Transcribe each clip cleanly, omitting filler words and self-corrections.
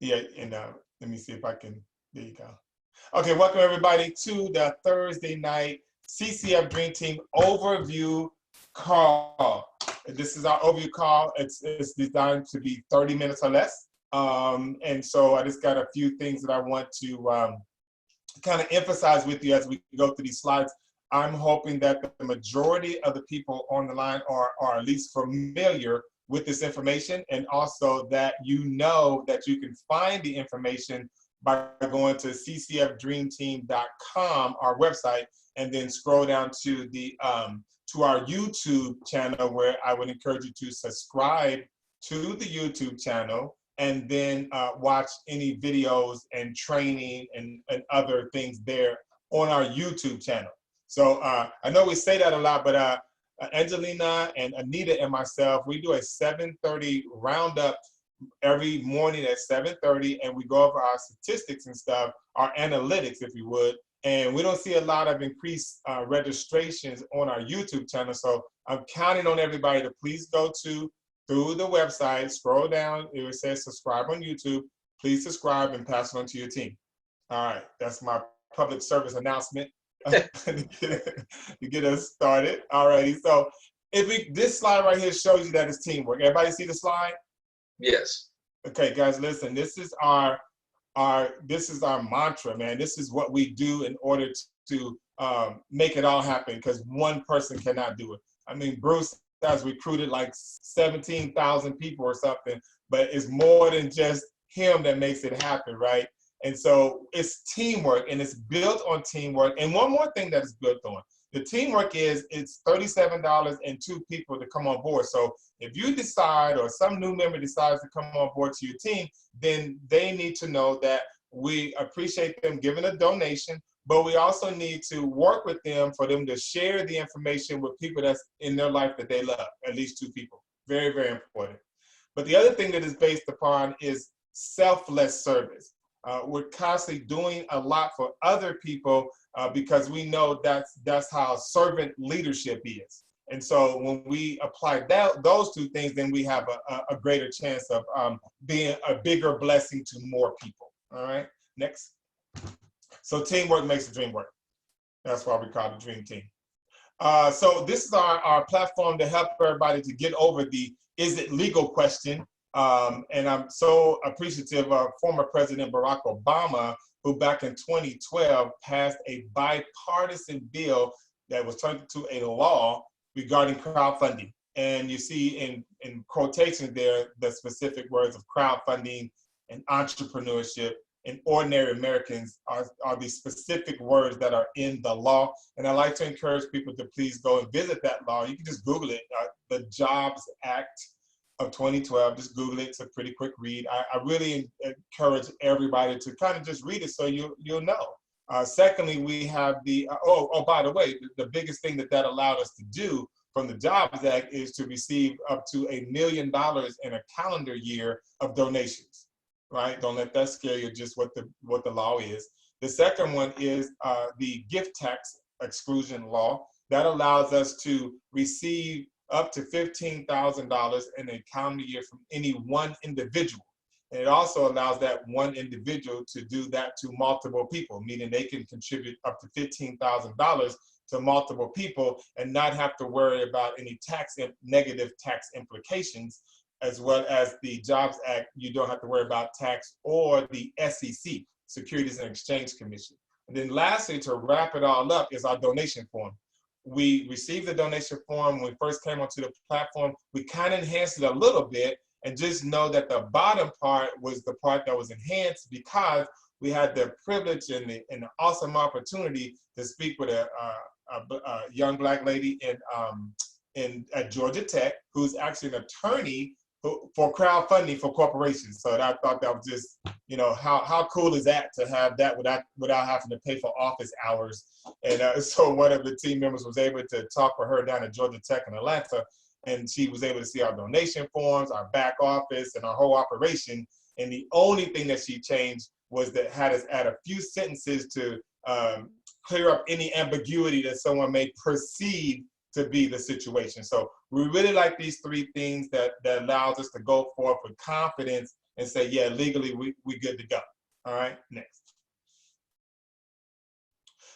Yeah, and let me see if I can, there you go. Okay, welcome everybody to the Thursday night CCF Dream Team overview call. This is our overview call. It's designed to be 30 minutes or less. And so I just got a few things that I want to kind of emphasize with you as we go through these slides. I'm hoping that the majority of the people on the line are at least familiar with this information, and also that you know that you can find the information by going to ccfdreamteam.com, our website, and then scroll down to the to our YouTube channel, where I would encourage you to subscribe to the YouTube channel and then watch any videos and training and other things there on our YouTube channel. So I know we say that a lot, but Angelina and Anita and myself, we do a 7:30 roundup every morning at 7:30, and we go over our statistics and stuff, our analytics, if you would. And we don't see a lot of increased registrations on our YouTube channel. So I'm counting on everybody to please go through the website, scroll down, it says subscribe on YouTube. Please subscribe and pass it on to your team. All right, that's my public service announcement to get us started. All righty, so this slide right here shows you that it's teamwork. Everybody see the slide? Yes. Okay, guys, listen. This is our mantra, man. This is what we do in order to make it all happen, because one person cannot do it. I mean, Bruce has recruited like 17,000 people or something, but it's more than just him that makes it happen, right? And so it's teamwork, and it's built on teamwork. And one more thing that is built on, the teamwork is it's $37 and 2 people to come on board. So if you decide, or some new member decides to come on board to your team, then they need to know that we appreciate them giving a donation, but we also need to work with them for them to share the information with people that's in their life that they love, at least 2 people. Very, very important. But the other thing that is based upon is selfless service. We're constantly doing a lot for other people because we know that's how servant leadership is. And so when we apply those 2 things, then we have a greater chance of being a bigger blessing to more people. All right, next. So teamwork makes the dream work. That's why we call it the Dream Team. So this is our platform to help everybody to get over the "is it legal" question. And I'm so appreciative of former President Barack Obama, who back in 2012 passed a bipartisan bill that was turned into a law regarding crowdfunding. And you see in quotations there the specific words of crowdfunding and entrepreneurship, and ordinary Americans are the specific words that are in the law. And I like to encourage people to please go and visit that law. You can just Google it, the Jobs Act of 2012. Just Google it. It's a pretty quick read. I really encourage everybody to kind of just read it so you'll know. Secondly, we have the, by the way, the biggest thing that allowed us to do from the Jobs Act is to receive up to $1 million in a calendar year of donations, right? Don't let that scare you, just what the law is. The second one is the gift tax exclusion law that allows us to receive up to $15,000 in a calendar year from any one individual. And it also allows that one individual to do that to multiple people, meaning they can contribute up to $15,000 to multiple people and not have to worry about any negative tax implications. As well as the Jobs Act, you don't have to worry about tax, or the SEC, Securities and Exchange Commission. And then lastly, to wrap it all up, is our donation form. We received the donation form when we first came onto the platform. We kind of enhanced it a little bit, and just know that the bottom part was the part that was enhanced because we had the privilege and the awesome opportunity to speak with a young Black lady at Georgia Tech, who's actually an attorney for crowdfunding for corporations. So I thought that was just, how cool is that to have that without having to pay for office hours. And so one of the team members was able to talk with her down at Georgia Tech in Atlanta, and she was able to see our donation forms, our back office, and our whole operation. And the only thing that she changed was that had us add a few sentences to clear up any ambiguity that someone may perceive to be the situation. So we really like these 3 things that allows us to go forth with confidence and say, yeah, legally we good to go. All right, next.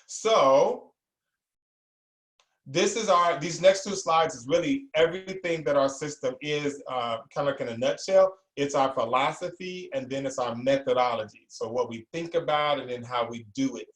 So this is these next two slides is really everything that our system is, kind of like in a nutshell. It's our philosophy, and then it's our methodology. So what we think about and then how we do it.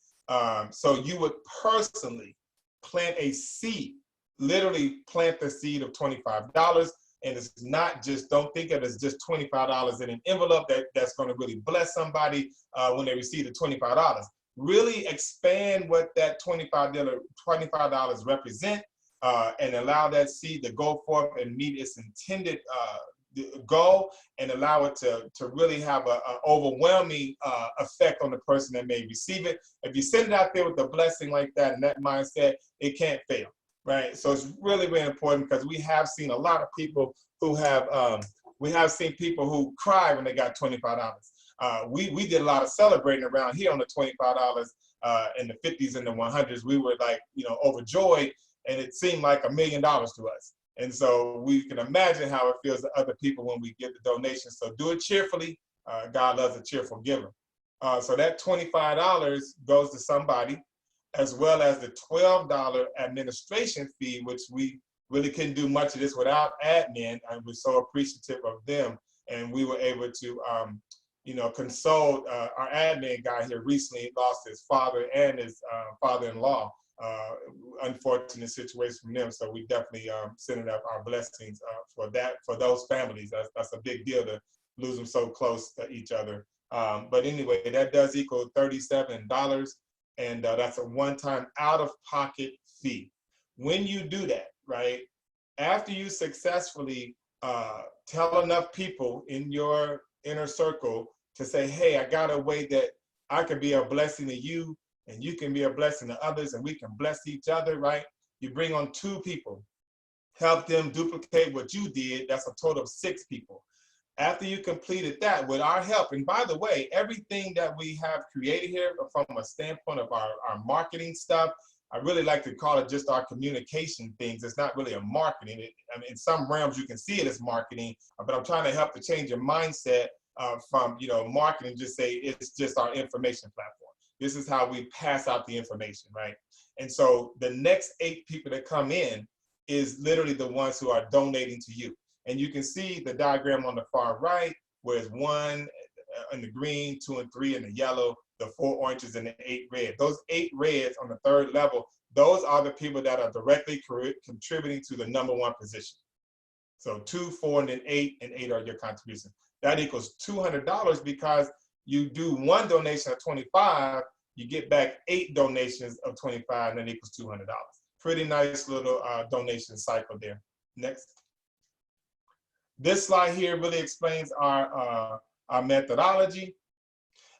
So you would personally plant a seed, literally plant the seed of $25. And it's not just, don't think of it as just $25 in an envelope that's going to really bless somebody when they receive the $25. Really expand what that $25 represent, and allow that seed to go forth and meet its intended goal, and allow it to really have an overwhelming effect on the person that may receive it. If you send it out there with a blessing like that and that mindset, it can't fail, right? So it's really, really important, because we have seen a lot of people who have, we have seen people who cry when they got $25. We did a lot of celebrating around here on the $25 in the 50s and the 100s. We were like, overjoyed, and it seemed like $1 million to us. And so we can imagine how it feels to other people when we give the donation. So do it cheerfully. God loves a cheerful giver. So that $25 goes to somebody, as well as the $12 administration fee, which we really couldn't do much of this without admin. I was so appreciative of them. And we were able to, console our admin guy here recently. Lost his father and his father-in-law. Unfortunate situation from them. So we definitely sending up our blessings for those families. That's a big deal to lose them so close to each other. But anyway, that does equal $37, and that's a one-time out-of-pocket fee. When you do that, right, after you successfully tell enough people in your inner circle to say, hey, I got a way that I can be a blessing to you, and you can be a blessing to others, and we can bless each other, right? You bring on 2 people, help them duplicate what you did. That's a total of 6 people. After you completed that with our help, and by the way, everything that we have created here from a standpoint of our marketing stuff, I really like to call it just our communication things. It's not really a marketing. I mean, in some realms you can see it as marketing, but I'm trying to help to change your mindset from marketing. Just say it's just our information platform. This is how we pass out the information, right? And so the next 8 people that come in is literally the ones who are donating to you. And you can see the diagram on the far right, where it's 1 in the green, 2 and 3 in the yellow, the 4 oranges, and the 8 red. Those 8 reds on the 3rd level, those are the people that are directly contributing to the #1 position. So 2, 4, and then 8, and 8 are your contributions. That equals $200, because you do 1 donation of $25, you get back 8 donations of $25, and that equals $200. Pretty nice little donation cycle there. Next. This slide here really explains our methodology,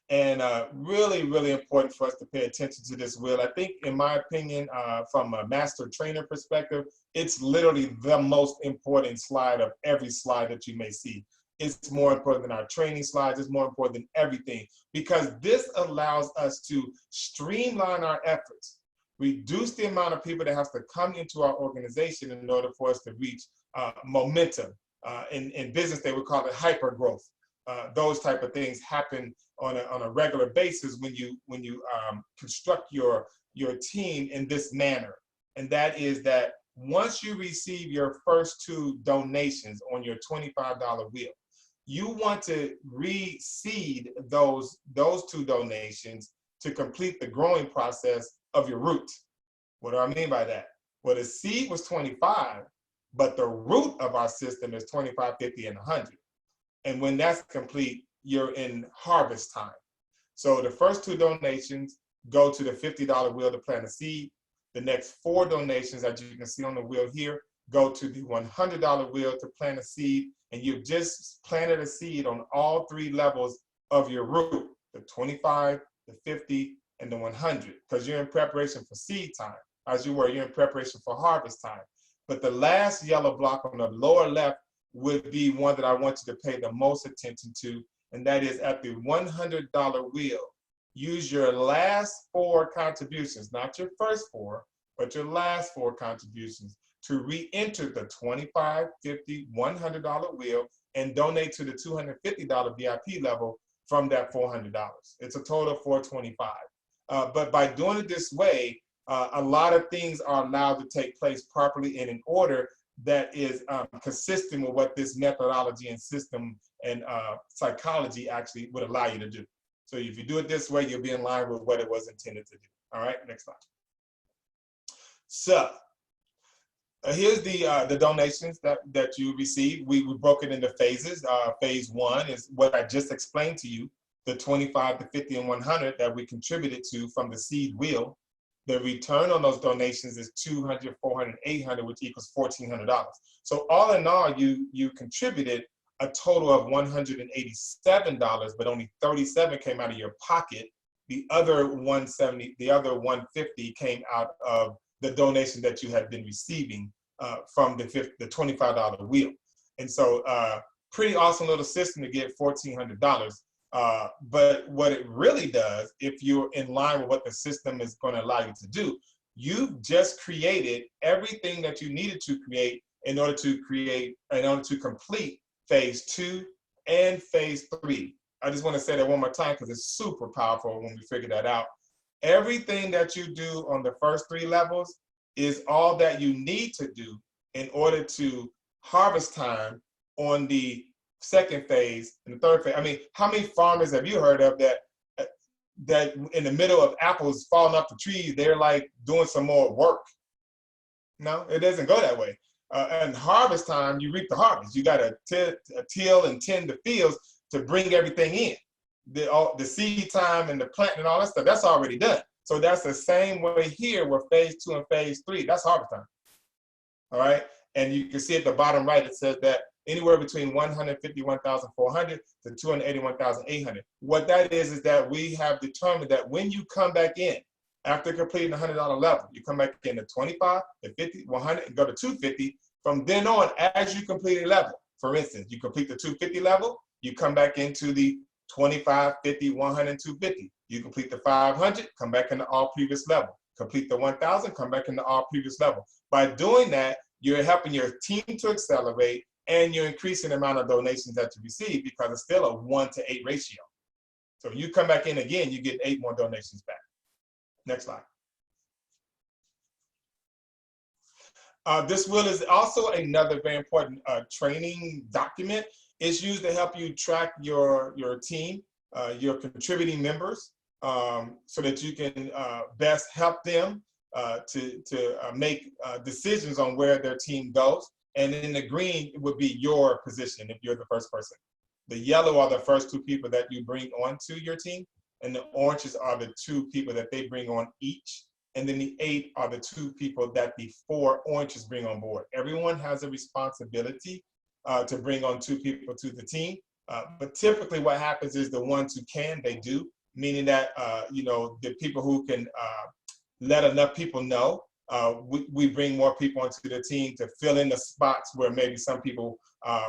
and really, really important for us to pay attention to this, Will. I think, in my opinion, from a master trainer perspective, it's literally the most important slide of every slide that you may see. It's more important than our training slides. It's more important than everything, because this allows us to streamline our efforts, reduce the amount of people that have to come into our organization in order for us to reach momentum. In business, they would call it hyper growth. Those type of things happen on a regular basis when you construct your team in this manner. And that is that once you receive your first 2 donations on your $25 wheel, you want to reseed those 2 donations to complete the growing process of your root. What do I mean by that? Well, the seed was 25, but the root of our system is 25, 50, and 100. And when that's complete, you're in harvest time. So the first 2 donations go to the $50 wheel to plant a seed. The next 4 donations, as you can see on the wheel here, go to the $100 wheel to plant a seed. And you've just planted a seed on all 3 levels of your root, the 25, the 50, and the 100, because you're in preparation for seed time. As you're in preparation for harvest time. But the last yellow block on the lower left would be one that I want you to pay the most attention to, and that is at the $100 wheel. Use your last 4 contributions, not your first 4, but your last 4 contributions, to re-enter the $25, $50, $100 wheel and donate to the $250 VIP level from that $400. It's a total of $425. But by doing it this way, a lot of things are allowed to take place properly and in order that is consistent with what this methodology and system and psychology actually would allow you to do. So if you do it this way, you'll be in line with what it was intended to do. All right, next slide. So here's the donations that you receive. We broke it into phases. Phase 1 is what I just explained to you, the 25, the 50, and 100 that we contributed to from the seed wheel. The return on those donations is 200, 400, 800, which equals $1,400. So all in all, you contributed a total of $187, but only 37 came out of your pocket. The other 170, the other 150 came out of the donation that you had been receiving from the $25 wheel. And so pretty awesome little system to get $1,400. But what it really does, if you're in line with what the system is going to allow you to do, you've just created everything that you needed to create in order to complete phase 2 and phase 3. I just want to say that one more time because it's super powerful when we figure that out. Everything that you do on the first 3 levels is all that you need to do in order to harvest time on the second phase and the third phase. I mean, how many farmers have you heard of that in the middle of apples falling off the trees, they're like doing some more work? No, it doesn't go that way. And harvest time, you reap the harvest. You got to till and tend the fields to bring everything in. The seed time and the planting and all that stuff, that's already done. So that's the same way here with phase 2 and phase 3. That's harvest time. All right. And you can see at the bottom right, it says that anywhere between 151,400 to 281,800. What that is that we have determined that when you come back in, after completing the $100 level, you come back in to 25, to 50, 100, and go to 250. From then on, as you complete a level, for instance, you complete the 250 level, you come back into the 25, 50, 100, and 250. You complete the 500, come back into all previous level. Complete the 1,000, come back into all previous level. By doing that, you're helping your team to accelerate, and you're increasing the amount of donations that you receive because it's still a 1-to-8 ratio. So if you come back in again, you get 8 more donations back. Next slide. This wheel is also another very important training document. It's used to help you track your team, your contributing members, so that you can best help them to make decisions on where their team goes. And in the green would be your position if you're the first person. The yellow are the first 2 people that you bring onto your team, and the oranges are the 2 people that they bring on each. And then the 8 are the 2 people that the 4 oranges bring on board. Everyone has a responsibility to bring on 2 people to the team. But typically what happens is the ones who can, they do, meaning that, you know, the people who can let enough people know, we bring more people onto the team to fill in the spots where maybe some people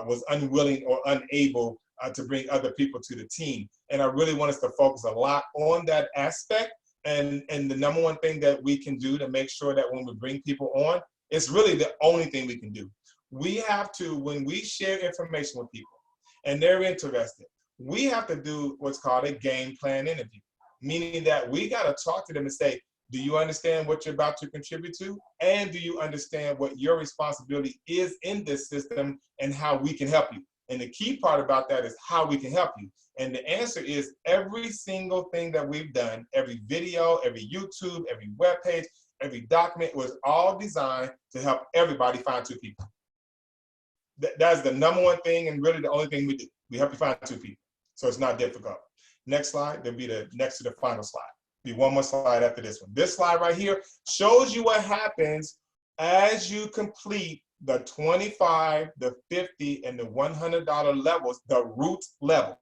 was unwilling or unable to bring other people to the team. And I really want us to focus a lot on that aspect. And the number one thing that we can do to make sure that when we bring people on, it's really the only thing we can do. We have to, when we share information with people and they're interested, we have to do what's called a game plan interview, meaning that we got to talk to them and say, do you understand what you're about to contribute to? And do you understand what your responsibility is in this system and how we can help you? And the key part about that is how we can help you. And the answer is every single thing that we've done, every video, every YouTube, every webpage, every document was all designed to help everybody find 2 people. That's the number one thing and really the only thing we do. We help you find 2 people. So it's not difficult. Next slide, there'll be the next to the final slide. Be one more slide after this one. This slide right here shows you what happens as you complete the 25, the 50, and the $100 levels, the root level.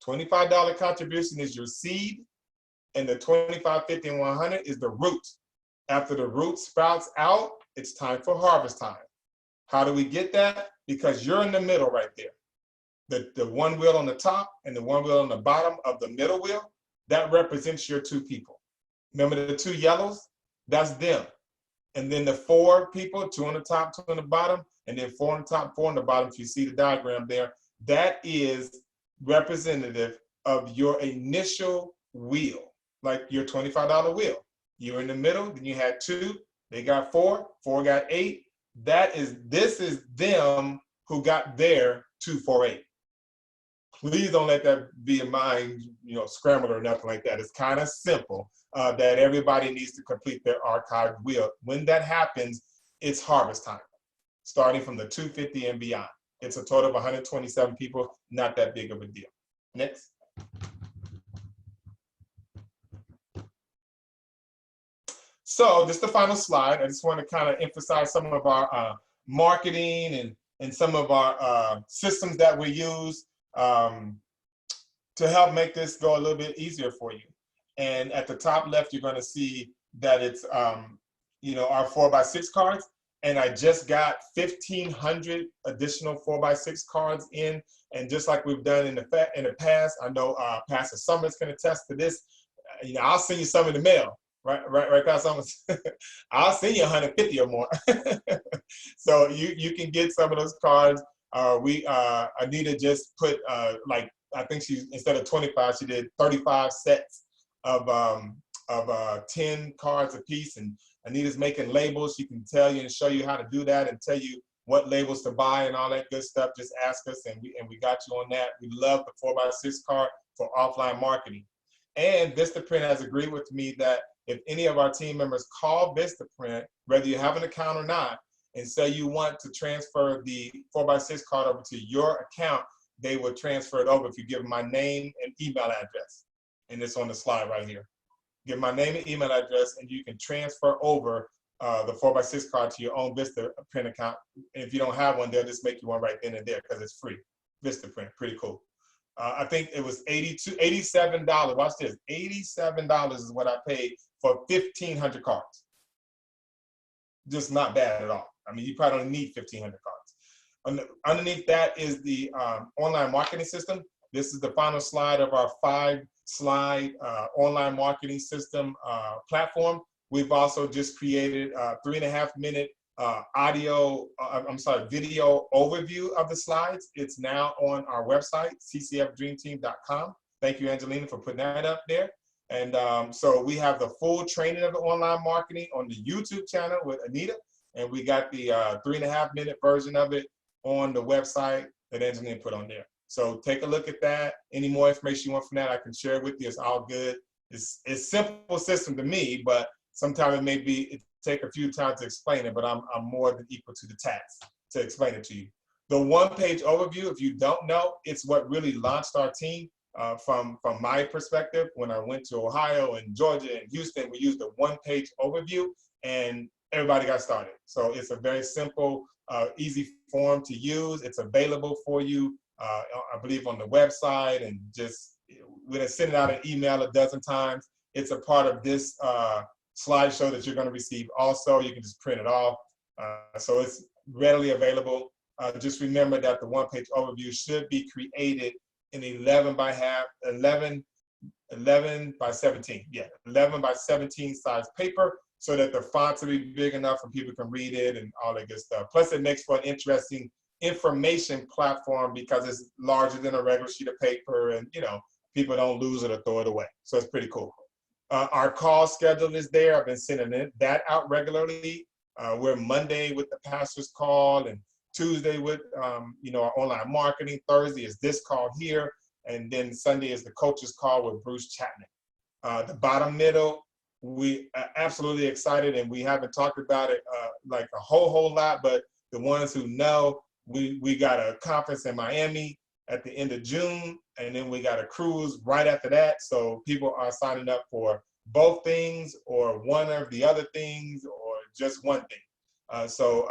$25 contribution is your seed, and the 25, 50, and 100 is the root. After the root sprouts out, it's time for harvest time. How do we get that? Because you're in the middle right there. The one wheel on the top and the one wheel on the bottom of the middle wheel, that represents your 2 people. Remember the 2 yellows? That's them. and then the 4 people, 2 on the top, 2 on the bottom, and then 4 on the top, 4 on the bottom. If you see the diagram there, that is representative of your initial wheel, like your $25 wheel. You're in the middle, then you had 2, they got 4, 4 got 8. This is them who got their 248. Please don't let that be a mind, scramble or nothing like that. It's kind of simple that everybody needs to complete their archived wheel. When that happens, it's harvest time, starting from the 250 and beyond. It's a total of 127 people, not that big of a deal. Next. So this is the final slide. I just want to kind of emphasize some of our marketing and some of our systems that we use to help make this go a little bit easier for you. And at the top left, you're going to see that it's our 4x6 cards. And I just got 1,500 additional 4x6 cards in. And just like we've done in the past, I know Pastor Summers can attest to this. I'll send you some in the mail. Right, Pastor Summers. I'll send you 150 or more. So you can get some of those cards. Anita just put I think instead of 25, she did 35 sets of 10 cards a piece, and Anita's making labels. She can tell you and show you how to do that and tell you what labels to buy and all that good stuff. Just ask us, and we got you on that. We love the 4x6 card for offline marketing. And Vistaprint has agreed with me that if any of our team members call Vistaprint, whether you have an account or not, and say you want to transfer the 4x6 card over to your account, they will transfer it over if you give them my name and email address. And it's on the slide right here. Give my name and email address, and you can transfer over the 4x6 card to your own Vistaprint account. And if you don't have one, they'll just make you one right then and there because it's free. Vistaprint, pretty cool. I think it was $87. Watch this. $87 is what I paid for 1,500 cards. Just not bad at all. I mean, you probably don't need 1,500 cards. Underneath that is the online marketing system. This is the final slide of our 5-slide online marketing system platform. We've also just created a 3.5-minute video overview of the slides. It's now on our website, ccfdreamteam.com. Thank you, Angelina, for putting that up there. And so we have the full training of the online marketing on the YouTube channel with Anita, and we got the 3.5-minute version of it on the website that Angelina put on there. So take a look at that. Any more information you want from that, I can share it with you. It's all good. It's a simple system to me, but sometimes it take a few times to explain it, but I'm more than equal to the task to explain it to you. The one-page overview, if you don't know, it's what really launched our team. From my perspective, when I went to Ohio and Georgia and Houston, we used a one-page overview and everybody got started. So it's a very simple, easy form to use. It's available for you, I believe, on the website, and just we're gonna send it out an email a dozen times. It's a part of this slideshow that you're going to receive. Also, you can just print it off. So it's readily available. Just remember that the one-page overview should be created in 11 by 17. Yeah, 11 by 17 size paper, so that the fonts will be big enough and people can read it and all that good stuff. Plus, it makes for an interesting information platform because it's larger than a regular sheet of paper, and people don't lose it or throw it away. So it's pretty cool. Our call schedule is there. I've been sending that out regularly. We're Monday with the pastor's call, and Tuesday with our online marketing. Thursday is this call here, and then Sunday is the coach's call with Bruce Chapman. The bottom middle, we are absolutely excited, and we haven't talked about it like a whole lot, but the ones who know, we got a conference in Miami at the end of June, and then we got a cruise right after that. So people are signing up for both things, or one of the other things, or just one thing. So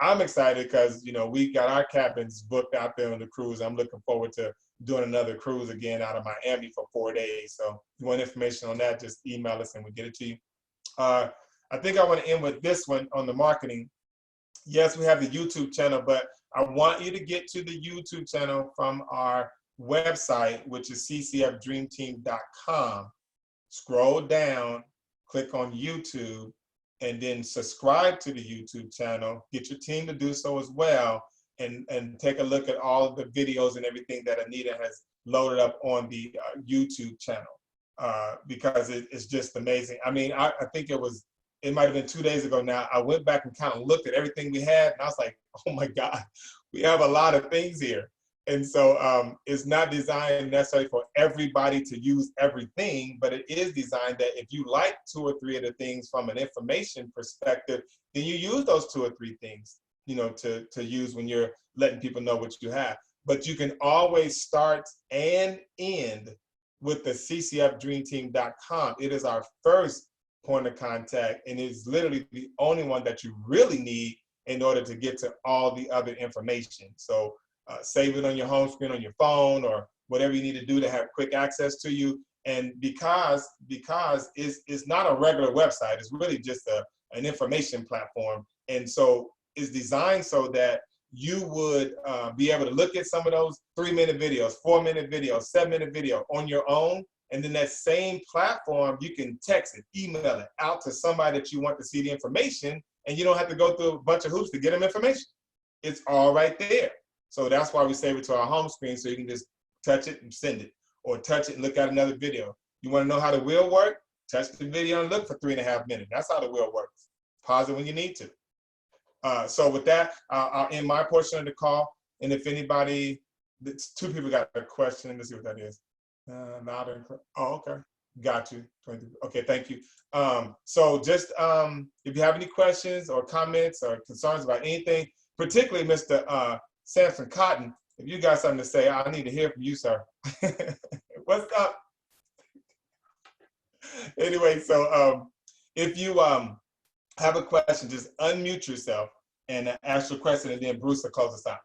I'm excited because we got our cabins booked out there on the cruise. I'm looking forward to doing another cruise again out of Miami for 4 days. So if you want information on that, just email us and we'll get it to you. I think I want to end with this one on the marketing. Yes, we have the YouTube channel, but I want you to get to the YouTube channel from our website, which is ccfdreamteam.com. Scroll down, click on YouTube, and then subscribe to the YouTube channel. Get your team to do so as well, and take a look at all of the videos and everything that Anita has loaded up on the YouTube channel, because it's just amazing. I mean, I think it might have been 2 days ago now. I went back and kind of looked at everything we had, and I was like, oh my God, we have a lot of things here. And so it's not designed necessarily for everybody to use everything, but it is designed that if you like 2 or 3 of the things from an information perspective, then you use those 2 or 3 things, you know, to use when you're letting people know what you have. But you can always start and end with the ccfdreamteam.com. It is our first point of contact, and it's literally the only one that you really need in order to get to all the other information. So save it on your home screen on your phone or whatever you need to do to have quick access to you. And because it's not a regular website, it's really just an information platform. And so it's designed so that you would be able to look at some of those 3-minute videos, 4-minute videos, 7-minute video on your own. And then that same platform, you can text it, email it out to somebody that you want to see the information, and you don't have to go through a bunch of hoops to get them information. It's all right there. So that's why we save it to our home screen, so you can just touch it and send it, or touch it and look at another video. You want to know how the wheel works? Touch the video and look for 3.5 minutes. That's how the wheel works. Pause it when you need to. So with that, I'll end my portion of the call. And if anybody, 2 people got a question. Let's see what that is. Oh, okay. Got you. Okay, thank you. So just if you have any questions or comments or concerns about anything, particularly Mr. Samson Cotton, if you got something to say, I need to hear from you, sir. What's up? Anyway, so if you have a question, just unmute yourself and ask your question, and then Bruce will close us out.